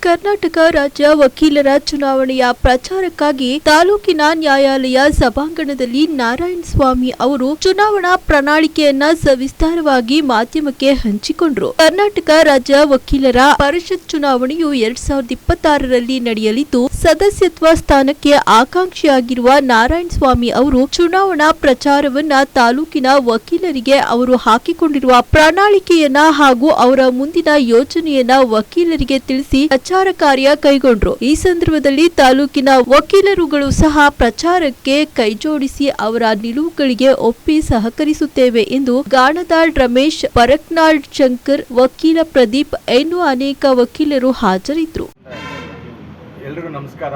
ಕರ್ನಾಟಕ ರಾಜ್ಯ ವಕೀಲರ ಚುನಾವಣೆಯ ಪ್ರಚಾರಕ್ಕಾಗಿ ತಾಲೂಕಿನ ನ್ಯಾಯಾಲಯ ಸಭಾಂಗಣದಲ್ಲಿ ನಾರಾಯಣಸ್ವಾಮಿ ಅವರು ಚುನಾವಣಾ ಪ್ರಣಾಳಿಕೆಯನ್ನ ಸವಿಸ್ತಾರವಾಗಿ ಮಾಧ್ಯಮಕ್ಕೆ ಹಂಚಿಕೊಂಡರು. ಕರ್ನಾಟಕ ರಾಜ್ಯ ವಕೀಲರ ಪರಿಷತ್ ಚುನಾವಣೆಯು 2026ರಲ್ಲಿ ನಡೆಯಲಿದ್ದು, ಸದಸ್ಯತ್ವ ಸ್ಥಾನಕ್ಕೆ ಆಕಾಂಕ್ಷಿಯಾಗಿರುವ ನಾರಾಯಣಸ್ವಾಮಿ ಅವರು ಚುನಾವಣಾ ಪ್ರಚಾರವನ್ನ ತಾಲೂಕಿನ ವಕೀಲರಿಗೆ ಅವರು ಹಾಕಿಕೊಂಡಿರುವ ಪ್ರಣಾಳಿಕೆಯನ್ನ ಹಾಗೂ ಅವರ ಮುಂದಿನ ಯೋಜನೆಯನ್ನ ವಕೀಲರಿಗೆ ತಿಳಿಸಿ ಪ್ರಚಾರ ಕಾರ್ಯ ಕೈಗೊಂಡರು. ಈ ಸಂದರ್ಭದಲ್ಲಿ ತಾಲೂಕಿನ ವಕೀಲರುಗಳು ಸಹ ಪ್ರಚಾರಕ್ಕೆ ಕೈಜೋಡಿಸಿ ಅವರ ನಿಲುವುಗಳಿಗೆ ಒಪ್ಪಿ ಸಹಕರಿಸುತ್ತೇವೆ ಎಂದು ಗಾಣದಾಳ್ ರಮೇಶ್, ಪರಕ್ನಾಳ್ ಶಂಕರ್, ವಕೀಲ ಪ್ರದೀಪ್ ಇನ್ನೂ ಅನೇಕ ವಕೀಲರು ಹಾಜರಿದ್ದರು. ಎಲ್ಲರಿಗೂ ನಮಸ್ಕಾರ.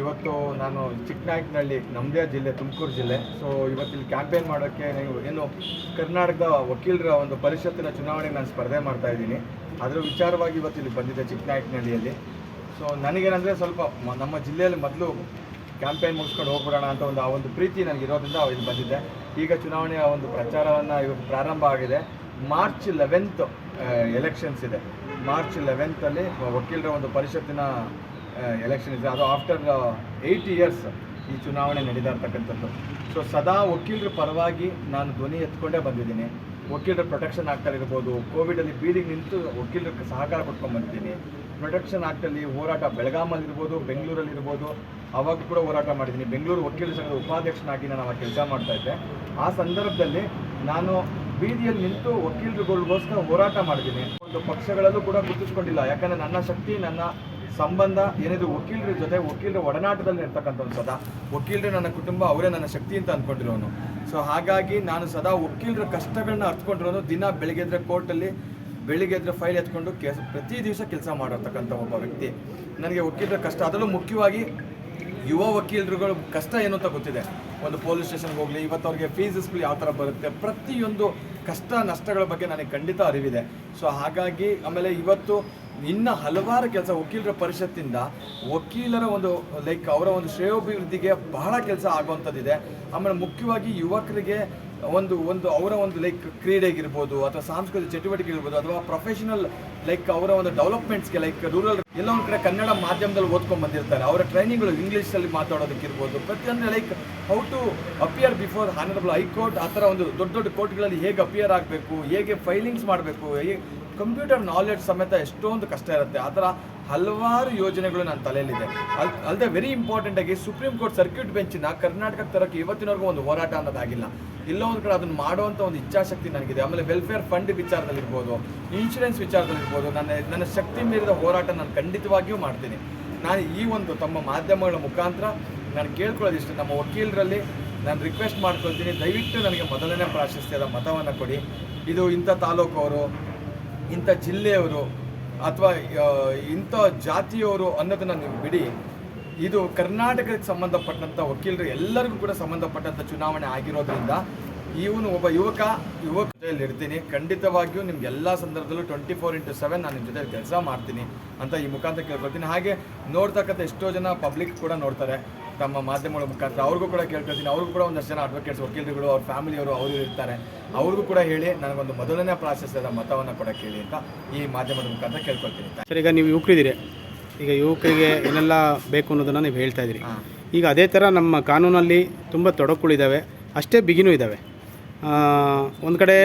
ಇವತ್ತು ನಾನು ಚಿಕ್ಕನಾಯಕನಹಳ್ಳಿ, ನಮ್ಮದೇ ಜಿಲ್ಲೆ, ತುಮಕೂರು ಜಿಲ್ಲೆ. ಸೊ ಇವತ್ತಿಲ್ಲಿ ಕ್ಯಾಂಪೇನ್ ಮಾಡೋಕ್ಕೆ ಏನು ಕರ್ನಾಟಕದ ವಕೀಲರ ಒಂದು ಪರಿಷತ್ತಿನ ಚುನಾವಣೆಗೆ ನಾನು ಸ್ಪರ್ಧೆ ಮಾಡ್ತಾ ಇದ್ದೀನಿ. ಅದರ ವಿಚಾರವಾಗಿ ಇವತ್ತಿಲ್ಲಿ ಬಂದಿದ್ದೆ ಚಿಕ್ಕನಾಯಕನಹಳ್ಳಿಯಲ್ಲಿ. ಸೊ ನನಗೇನಂದರೆ ಸ್ವಲ್ಪ ನಮ್ಮ ಜಿಲ್ಲೆಯಲ್ಲಿ ಮೊದಲು ಕ್ಯಾಂಪೇನ್ ಮುಗಿಸ್ಕೊಂಡು ಹೋಗ್ಬಿಡೋಣ ಅಂತ ಒಂದು ಪ್ರೀತಿ ನನಗಿರೋದ್ರಿಂದ ಇಲ್ಲಿ ಬಂದಿದ್ದೆ. ಈಗ ಚುನಾವಣೆಯ ಒಂದು ಪ್ರಚಾರವನ್ನು ಇವತ್ತು ಪ್ರಾರಂಭ ಆಗಿದೆ. ಮಾರ್ಚ್ 11 ಎಲೆಕ್ಷನ್ಸ್ ಇದೆ. ಮಾರ್ಚ್ 11 ವಕೀಲರ ಒಂದು ಪರಿಷತ್ತಿನ ಎಲೆಕ್ಷನ್ ಇದೆ. ಅದು ಆಫ್ಟರ್ 8 ಇಯರ್ಸ್ ಈ ಚುನಾವಣೆ ನಡೀತಾ ಇರ್ತಕ್ಕಂಥದ್ದು. ಸೊ ಸದಾ ವಕೀಲರ ಪರವಾಗಿ ನಾನು ಧ್ವನಿ ಎತ್ಕೊಂಡೇ ಬಂದಿದ್ದೀನಿ. ವಕೀಲರ ಪ್ರೊಟೆಕ್ಷನ್ ಆ್ಯಕ್ಟಲ್ಲಿರ್ಬೋದು, ಕೋವಿಡಲ್ಲಿ ಬೀದಿಗೆ ನಿಂತು ವಕೀಲರಿಗೆ ಸಹಕಾರ ಕೊಟ್ಕೊಂಡು ಬಂದಿದ್ದೀನಿ. ಪ್ರೊಟೆಕ್ಷನ್ ಆ್ಯಕ್ಟಲ್ಲಿ ಹೋರಾಟ ಬೆಳಗಾಮಲ್ಲಿರ್ಬೋದು, ಬೆಂಗಳೂರಲ್ಲಿರ್ಬೋದು, ಅವಾಗ ಕೂಡ ಹೋರಾಟ ಮಾಡಿದ್ದೀನಿ. ಬೆಂಗಳೂರು ವಕೀಲರ ಸಂಘದ ಉಪಾಧ್ಯಕ್ಷನಾಗಿ ನಾನು ಅವಾಗ ಕೆಲಸ ಮಾಡ್ತಾಯಿದ್ದೆ. ಆ ಸಂದರ್ಭದಲ್ಲಿ ನಾನು ಬೀದಿಯಲ್ಲಿ ನಿಂತು ವಕೀಲರುಗಳಿಗೋಸ್ಕರ ಹೋರಾಟ ಮಾಡಿದ್ದೀನಿ. ಒಂದು ಪಕ್ಷಗಳಲ್ಲೂ ಕೂಡ ಗುರುತಿಸ್ಕೊಂಡಿಲ್ಲ. ಯಾಕಂದರೆ ನನ್ನ ಶಕ್ತಿ, ನನ್ನ ಸಂಬಂಧ ಏನಿದು ವಕೀಲರ ಜೊತೆ, ವಕೀಲರ ಒಡನಾಟದಲ್ಲಿ ಇರ್ತಕ್ಕಂಥವ್ನು. ಸದಾ ವಕೀಲರೇ ನನ್ನ ಕುಟುಂಬ, ಅವರೇ ನನ್ನ ಶಕ್ತಿ ಅಂತ ಅಂದ್ಕೊಂಡಿರೋನು. ಸೊ ಹಾಗಾಗಿ ನಾನು ಸದಾ ವಕೀಲರ ಕಷ್ಟಗಳನ್ನ ಅರ್ಥಕೊಂಡಿರೋನು. ದಿನ ಬೆಳಗ್ಗೆ ಎದ್ರೆ ಕೋರ್ಟಲ್ಲಿ, ಬೆಳಿಗ್ಗೆ ಎದ್ರೆ ಫೈಲ್ ಎತ್ಕೊಂಡು ಪ್ರತಿ ದಿವಸ ಕೆಲಸ ಮಾಡಿರ್ತಕ್ಕಂಥ ಒಬ್ಬ ವ್ಯಕ್ತಿ. ನನಗೆ ವಕೀಲರ ಕಷ್ಟ, ಅದರಲ್ಲೂ ಮುಖ್ಯವಾಗಿ ಯುವ ವಕೀಲರುಗಳು ಕಷ್ಟ ಏನು ಅಂತ ಗೊತ್ತಿದೆ. ಒಂದು ಪೊಲೀಸ್ ಸ್ಟೇಷನ್ಗೆ ಹೋಗಲಿ, ಇವತ್ತು ಅವ್ರಿಗೆ ಫೀಸಸ್ಗಳು ಯಾವ ಥರ ಬರುತ್ತೆ, ಪ್ರತಿಯೊಂದು ಕಷ್ಟ ನಷ್ಟಗಳ ಬಗ್ಗೆ ನನಗೆ ಖಂಡಿತ ಅರಿವಿದೆ. ಸೊ ಹಾಗಾಗಿ ಆಮೇಲೆ ಇವತ್ತು ಇನ್ನು ಹಲವಾರು ಕೆಲಸ ವಕೀಲರ ಪರಿಷತ್ತಿಂದ ವಕೀಲರ ಒಂದು ಅವರ ಒಂದು ಶ್ರೇಯೋಭಿವೃದ್ಧಿಗೆ ಬಹಳ ಕೆಲಸ ಆಗುವಂಥದ್ದಿದೆ. ಆಮೇಲೆ ಮುಖ್ಯವಾಗಿ ಯುವಕರಿಗೆ ಒಂದು ಅವರ ಒಂದು ಕ್ರೀಡೆಗಿರ್ಬೋದು, ಅಥವಾ ಸಾಂಸ್ಕೃತಿಕ ಚಟುವಟಿಕೆ ಇರ್ಬೋದು, ಅಥವಾ ಪ್ರೊಫೆಷನಲ್ ಅವರ ಒಂದು ಡೆವಲಪ್ಮೆಂಟ್ಸ್ಗೆ ರೂರಲ್ ಎಲ್ಲ ಒಂದು ಕಡೆ ಕನ್ನಡ ಮಾಧ್ಯಮದಲ್ಲಿ ಓದ್ಕೊಂಡು ಬಂದಿರ್ತಾರೆ. ಅವರ ಟ್ರೈನಿಂಗ್ಗಳು ಇಂಗ್ಲೀಷಲ್ಲಿ ಮಾತಾಡೋದಕ್ಕಿರ್ಬೋದು, ಪ್ರತಿಯೊಂದು how to appear before honourable high court, ಆ ಥರ ಒಂದು ದೊಡ್ಡ ದೊಡ್ಡ ಕೋರ್ಟ್ಗಳಲ್ಲಿ ಹೇಗೆ ಅಪಿಯರ್ ಆಗಬೇಕು, ಹೇಗೆ ಫೈಲಿಂಗ್ಸ್ ಮಾಡಬೇಕು, ಕಂಪ್ಯೂಟರ್ ನಾಲೆಡ್ಜ್ ಸಮೇತ ಎಷ್ಟೊಂದು ಕಷ್ಟ ಇರುತ್ತೆ. ಆ ಥರ ಹಲವಾರು ಯೋಜನೆಗಳು ನನ್ನ ತಲೆಯಲ್ಲಿದೆ. ಅಲ್ಲದೆ ವೆರಿ ಇಂಪಾರ್ಟೆಂಟಾಗಿ ಸುಪ್ರೀಂ ಕೋರ್ಟ್ ಸರ್ಕ್ಯೂಟ್ ಬೆಂಚಿನ ಕರ್ನಾಟಕಕ್ಕೆ ತರೋಕ್ಕೆ ಇವತ್ತಿನವರೆಗೂ ಒಂದು ಹೋರಾಟ ಅನ್ನೋದಾಗಿಲ್ಲ. ಎಲ್ಲೋ ಒಂದು ಕಡೆ ಅದನ್ನು ಮಾಡುವಂಥ ಒಂದು ಇಚ್ಛಾಶಕ್ತಿ ನನಗಿದೆ. ಆಮೇಲೆ ವೆಲ್ಫೇರ್ ಫಂಡ್ ವಿಚಾರದಲ್ಲಿರ್ಬೋದು, ಇನ್ಶೂರೆನ್ಸ್ ವಿಚಾರದಲ್ಲಿರ್ಬೋದು, ನನ್ನ ಶಕ್ತಿ ಮೀರಿದ ಹೋರಾಟ ನಾನು ಖಂಡಿತವಾಗಿಯೂ ಮಾಡ್ತೀನಿ. ನಾನು ಈ ಒಂದು ತಮ್ಮ ಮಾಧ್ಯಮಗಳ ಮುಖಾಂತರ ನಾನು ಕೇಳ್ಕೊಳ್ಳೋದಿಷ್ಟು, ನಮ್ಮ ವಕೀಲರಲ್ಲಿ ನಾನು ರಿಕ್ವೆಸ್ಟ್ ಮಾಡ್ಕೊಳ್ತೀನಿ, ದಯವಿಟ್ಟು ನನಗೆ ಮೊದಲನೇ ಪ್ರಾಶಸ್ತ್ಯದ ಮತವನ್ನು ಕೊಡಿ. ಇದು ಇಂಥ ತಾಲೂಕವರು, ಇಂಥ ಜಿಲ್ಲೆಯವರು, ಅಥವಾ ಇಂಥ ಜಾತಿಯವರು ಅನ್ನೋದನ್ನು ನೀವು ಬಿಡಿ. ಇದು ಕರ್ನಾಟಕಕ್ಕೆ ಸಂಬಂಧಪಟ್ಟಂಥ ವಕೀಲರು ಎಲ್ಲರಿಗೂ ಕೂಡ ಸಂಬಂಧಪಟ್ಟಂಥ ಚುನಾವಣೆ ಆಗಿರೋದ್ರಿಂದ ಇವನು ಒಬ್ಬ ಯುವಕ ಜೊತೆಯಲ್ಲಿ ಇರ್ತೀನಿ. ಖಂಡಿತವಾಗಿಯೂ ನಿಮ್ಗೆ ಎಲ್ಲ ಸಂದರ್ಭದಲ್ಲೂ 24/7 ನಾನು ನಿಮ್ಮ ಜೊತೆ ಕೆಲಸ ಮಾಡ್ತೀನಿ ಅಂತ ಈ ಮುಖಾಂತರ ಕೇಳ್ಕೊಳ್ತೀನಿ. ಹಾಗೆ ನೋಡ್ತಕ್ಕಂಥ ಎಷ್ಟೋ ಜನ ಪಬ್ಲಿಕ್ ಕೂಡ ನೋಡ್ತಾರೆ ತಮ್ಮ ಮಾಧ್ಯಮಗಳ ಮುಖಾಂತರ. ಅವ್ರಿಗೂ ಕೂಡ ಕೇಳ್ಕೊಳ್ತೀನಿ. ಅವ್ರಿಗೂ ಕೂಡ ಒಂದಷ್ಟು ಜನ ಅಡ್ವೊಕೇಟ್ಸ್, ವಕೀಲರುಗಳು, ಅವ್ರ ಫ್ಯಾಮಿಲಿಯವರು ಅವರು ಇರ್ತಾರೆ. ಅವ್ರಿಗೂ ಕೂಡ ಹೇಳಿ ನನಗೊಂದು ಮೊದಲನೇ ಪ್ರಾಶಸ್ತ್ಯದ ಮತವನ್ನು ಕೊಡೋಕ್ಕೆ ಹೇಳಿ ಅಂತ ಈ ಮಾಧ್ಯಮದ ಮುಖಾಂತರ ಕೇಳ್ಕೊಳ್ತೀನಿ. ಸರ್, ಈಗ ನೀವು ಯುವಕರಿದ್ದೀರಿ, ಈಗ ಯುವಕರಿಗೆ ಏನೆಲ್ಲ ಬೇಕು ಅನ್ನೋದನ್ನು ನೀವು ಹೇಳ್ತಾ ಇದ್ದೀರಿ. ಈಗ ಅದೇ ಥರ ನಮ್ಮ ಕಾನೂನಲ್ಲಿ ತುಂಬ ತೊಡಕುಗಳಿದ್ದಾವೆ, ಅಷ್ಟೇ ಬಿಗಿನೂ ಇದ್ದಾವೆ. ಒಂದು ಕಡೆ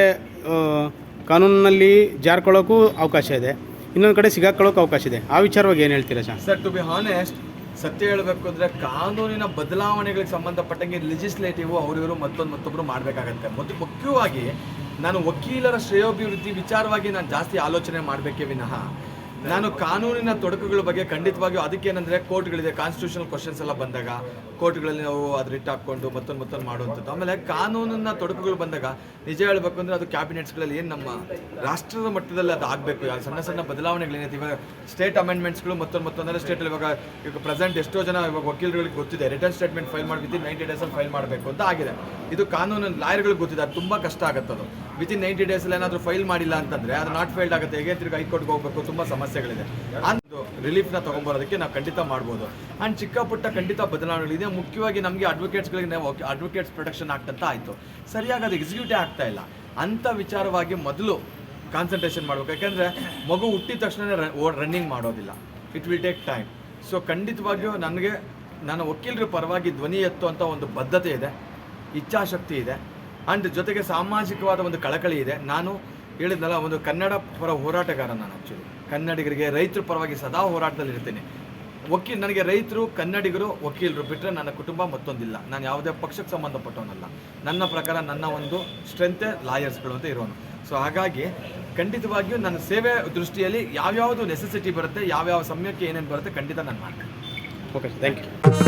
ಕಾನೂನಿನಲ್ಲಿ ಜಾರ್ಕೊಳ್ಳೋಕ್ಕೂ ಅವಕಾಶ ಇದೆ, ಇನ್ನೊಂದು ಕಡೆ ಸಿಗಾಕೊಳ್ಳೋಕ್ಕೂ ಅವಕಾಶ ಇದೆ. ಆ ವಿಚಾರವಾಗಿ ಏನು ಹೇಳ್ತೀರಾ ಸರ್? ಟು ಬಿ ಹಾನೆಸ್ಟ್, ಸತ್ಯ ಹೇಳಬೇಕು ಅಂದರೆ ಕಾನೂನಿನ ಬದಲಾವಣೆಗಳಿಗೆ ಸಂಬಂಧಪಟ್ಟಂಗೆ ಲೆಜಿಸ್ಲೇಟಿವ್ ಅವರಿವರು ಮತ್ತೊಬ್ಬರು ಮಾಡಬೇಕಾಗತ್ತೆ. ಮುಖ್ಯವಾಗಿ ನಾನು ವಕೀಲರ ಶ್ರೇಯೋಭಿವೃದ್ಧಿ ವಿಚಾರವಾಗಿ ನಾನು ಜಾಸ್ತಿ ಆಲೋಚನೆ ಮಾಡಬೇಕೇ ವಿನಃ ನಾನು ಕಾನೂನಿನ ತೊಡಕುಗಳ ಬಗ್ಗೆ ಖಂಡಿತವಾಗಿಯೂ, ಅದಕ್ಕೇನೆಂದರೆ ಕೋರ್ಟ್ಗಳಿದೆ, ಕಾನ್ಸ್ಟಿಟ್ಯೂಷನಲ್ ಕ್ವಶನ್ಸ್ ಎಲ್ಲ ಬಂದಾಗ ಕೋರ್ಟ್ಗಳಲ್ಲಿ ನಾವು ಅದು ರಿಟ್ ಹಾಕ್ಕೊಂಡು ಮತ್ತೊಂದು ಮಾಡುವಂಥದ್ದು. ಆಮೇಲೆ ಕಾನೂನಿನ ತೊಡಕುಗಳು ಬಂದಾಗ ನಿಜ ಹೇಳಬೇಕು ಅಂದರೆ ಅದು ಕ್ಯಾಬಿನೆಟ್ಸ್ಗಳಲ್ಲಿ ಏನು ನಮ್ಮ ರಾಷ್ಟ್ರದ ಮಟ್ಟದಲ್ಲಿ ಅದು ಆಗಬೇಕು. ಸಣ್ಣ ಸಣ್ಣ ಬದಲಾವಣೆಗಳೇನೈತೆ, ಇವಾಗ ಸ್ಟೇಟ್ ಅಮೆಂಡ್ಮೆಂಟ್ಸ್ಗಳು ಮತ್ತೊಂದರೆ ಸ್ಟೇಟಲ್ಲಿ ಈಗ ಪ್ರೆಸೆಂಟ್ ಎಷ್ಟೋ ಜನ ಇವಾಗ ವಕೀಲರುಗಳಿಗೆ ಗೊತ್ತಿದೆ, ರಿಟರ್ನ್ ಸ್ಟೇಟ್ಮೆಂಟ್ ಫೈಲ್ ಮಾಡಿ ವಿತಿನ್ 90 ಡೇಸಲ್ಲಿ ಫೈಲ್ ಮಾಡಬೇಕು ಅಂತ ಆಗಿದೆ. ಇದು ಕಾನೂನು ಲಾಯರ್ಗಳಿಗೆ ಗೊತ್ತಿದೆ, ಅದು ತುಂಬ ಕಷ್ಟ ಆಗುತ್ತೆ. ಅದು ವಿತಿನ್ 90 ಡೇಸಲ್ಲಿ ಏನಾದರೂ ಫೈಲ್ ಮಾಡಿಲ್ಲ ಅಂತಂದರೆ ಅದು ನಾಟ್ ಫೈಲ್ಡ್ ಆಗುತ್ತೆ. ಹೇಗೆ ತಿರುಗಿ ಹೈಕೋರ್ಟ್ಗೆ ಹೋಗಬೇಕು, ತುಂಬ ಸಮಸ್ಯೆಗಳಿದೆ. ಅಂದು ರಿಲೀಫ್ನ ತೊಗೊಂಬರೋದಕ್ಕೆ ನಾವು ಖಂಡಿತ ಮಾಡ್ಬೋದು. ಆ್ಯಂಡ್ ಚಿಕ್ಕ ಪುಟ್ಟ ಖಂಡಿತ ಬದಲಾವಣೆಗಳಿದೆ. ಮುಖ್ಯವಾಗಿ ನಮಗೆ ಅಡ್ವೊಕೇಟ್ಸ್ಗಳಿಗೆ ನಾವು ಅಡ್ವೊಕೇಟ್ಸ್ ಪ್ರೊಟೆಕ್ಷನ್ ಆಕ್ಟ್ ಅಂತ ಆಯಿತು, ಸರಿಯಾಗಿ ಅದು ಎಕ್ಸಿಕ್ಯೂಟೇ ಆಗ್ತಾ ಇಲ್ಲ. ಅಂಥ ವಿಚಾರವಾಗಿ ಮೊದಲು ಕಾನ್ಸಂಟ್ರೇಷನ್ ಮಾಡಬೇಕು. ಯಾಕೆಂದರೆ ಮಗು ಹುಟ್ಟಿದ ತಕ್ಷಣ ರನ್ನಿಂಗ್ ಮಾಡೋದಿಲ್ಲ. It will take time. So ಖಂಡಿತವಾಗಿಯೂ ನನಗೆ ನನ್ನ ವಕೀಲರ ಪರವಾಗಿ ಧ್ವನಿ ಎತ್ತುವಂಥ ಒಂದು ಬದ್ಧತೆ ಇದೆ, ಇಚ್ಛಾಶಕ್ತಿ ಇದೆ, ಆ್ಯಂಡ್ ಜೊತೆಗೆ ಸಾಮಾಜಿಕವಾದ ಒಂದು ಕಳಕಳಿ ಇದೆ. ನಾನು ಹೇಳಿದ್ನಲ್ಲ, ಒಂದು ಕನ್ನಡ ಪರ ಹೋರಾಟಗಾರ ನಾನು. ಆ್ಯಕ್ಚುಲಿ ಕನ್ನಡಿಗರಿಗೆ ರೈತರ ಪರವಾಗಿ ಸದಾ ಹೋರಾಟದಲ್ಲಿ ಇರ್ತೀನಿ. ನನಗೆ ರೈತರು, ಕನ್ನಡಿಗರು, ವಕೀಲರು ಬಿಟ್ಟರೆ ನನ್ನ ಕುಟುಂಬ ಮತ್ತೊಂದಿಲ್ಲ. ನಾನು ಯಾವುದೇ ಪಕ್ಷಕ್ಕೆ ಸಂಬಂಧಪಟ್ಟವನಲ್ಲ. ನನ್ನ ಪ್ರಕಾರ ನನ್ನ ಒಂದು ಸ್ಟ್ರೆಂತೇ ಲಾಯರ್ಸ್ಗಳು ಅಂತ ಇರೋನು. ಸೊ ಹಾಗಾಗಿ ಖಂಡಿತವಾಗಿಯೂ ನನ್ನ ಸೇವೆ ದೃಷ್ಟಿಯಲ್ಲಿ ಯಾವ್ಯಾವುದು ನೆಸೆಸಿಟಿ ಬರುತ್ತೆ, ಯಾವ್ಯಾವ ಸಮಯಕ್ಕೆ ಏನೇನು ಬರುತ್ತೆ ಖಂಡಿತ ನಾನು ಮಾಡ್ತೀನಿ. Okay, thank you.